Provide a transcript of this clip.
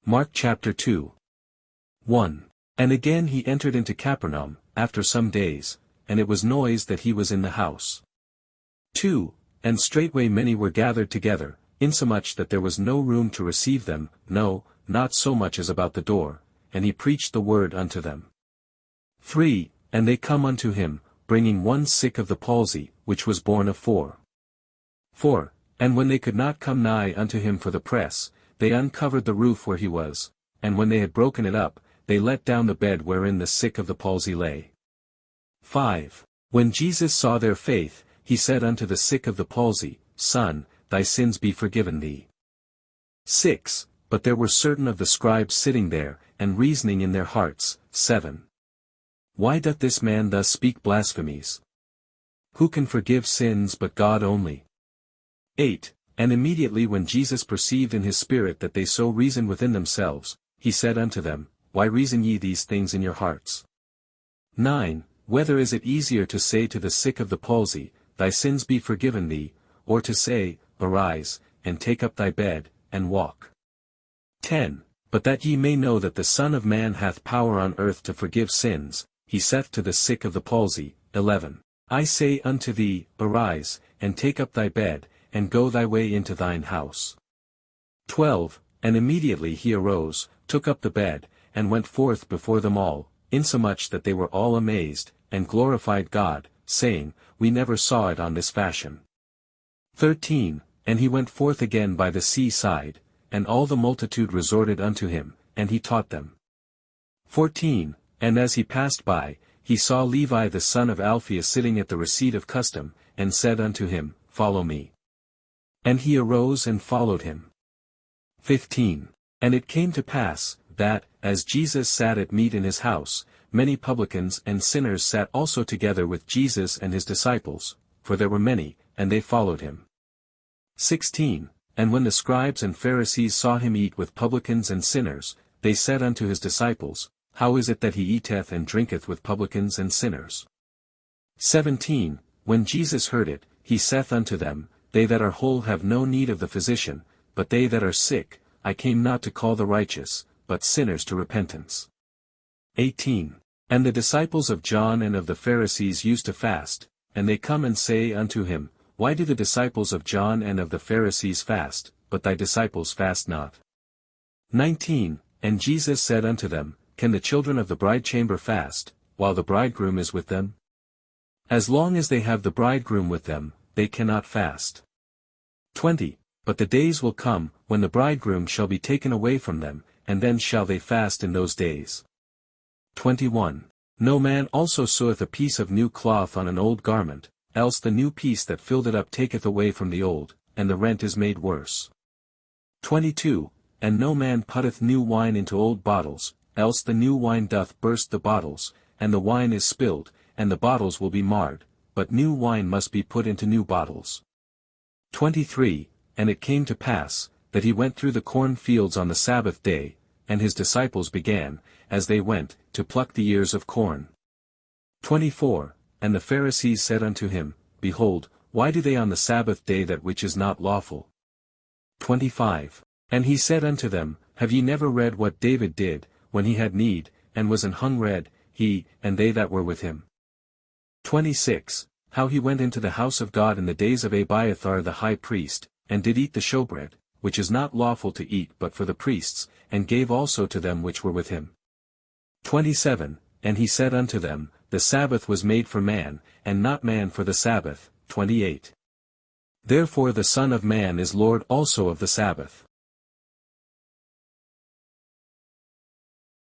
Mark chapter 2. 1. And again he entered into Capernaum, after some days, and it was noised that he was in the house. 2. And straightway many were gathered together, insomuch that there was no room to receive them, no, not so much as about the door, and he preached the word unto them. 3. And they come unto him, bringing one sick of the palsy, which was born of 4. 4. And when they could not come nigh unto him for the press, they uncovered the roof where he was, and when they had broken it up, they let down the bed wherein the sick of the palsy lay. 5. When Jesus saw their faith, he said unto the sick of the palsy, Son, thy sins be forgiven thee. 6. But there were certain of the scribes sitting there, and reasoning in their hearts, 7. Why doth this man thus speak blasphemies? Who can forgive sins but God only? 8. And immediately when Jesus perceived in his spirit that they so reasoned within themselves, he said unto them, Why reason ye these things in your hearts? 9. Whether is it easier to say to the sick of the palsy, Thy sins be forgiven thee, or to say, Arise, and take up thy bed, and walk? 10. But that ye may know that the Son of Man hath power on earth to forgive sins, he saith to the sick of the palsy, 11. I say unto thee, Arise, and take up thy bed, and go thy way into thine house. 12. And immediately he arose, took up the bed, and went forth before them all, insomuch that they were all amazed, and glorified God, saying, We never saw it on this fashion. 13. And he went forth again by the sea side, and all the multitude resorted unto him, and he taught them. 14. And as he passed by, he saw Levi the son of Alphaeus sitting at the receipt of custom, and said unto him, Follow me. And he arose and followed him. 15. And it came to pass, that, as Jesus sat at meat in his house, many publicans and sinners sat also together with Jesus and his disciples, for there were many, and they followed him. 16. And when the scribes and Pharisees saw him eat with publicans and sinners, they said unto his disciples, How is it that he eateth and drinketh with publicans and sinners? 17. When Jesus heard it, he saith unto them, They that are whole have no need of the physician, but they that are sick, I came not to call the righteous, but sinners to repentance. 18. And the disciples of John and of the Pharisees used to fast, and they come and say unto him, Why do the disciples of John and of the Pharisees fast, but thy disciples fast not? 19. And Jesus said unto them, Can the children of the bridechamber fast, while the bridegroom is with them? As long as they have the bridegroom with them, they cannot fast. 20. But the days will come, when the bridegroom shall be taken away from them, and then shall they fast in those days. 21. No man also seweth a piece of new cloth on an old garment, else the new piece that filled it up taketh away from the old, and the rent is made worse. 22. And no man putteth new wine into old bottles, else the new wine doth burst the bottles, and the wine is spilled, and the bottles will be marred, but new wine must be put into new bottles. 23. And it came to pass, that he went through the corn fields on the Sabbath day, and his disciples began, as they went, to pluck the ears of corn. 24. And the Pharisees said unto him, Behold, why do they on the Sabbath day that which is not lawful? 25. And he said unto them, Have ye never read what David did, when he had need, and was an hungered, he, and they that were with him? 26. How he went into the house of God in the days of Abiathar the high priest, and did eat the showbread, which is not lawful to eat but for the priests, and gave also to them which were with him. 27. And he said unto them, The Sabbath was made for man, and not man for the Sabbath. 28. Therefore the Son of Man is Lord also of the Sabbath.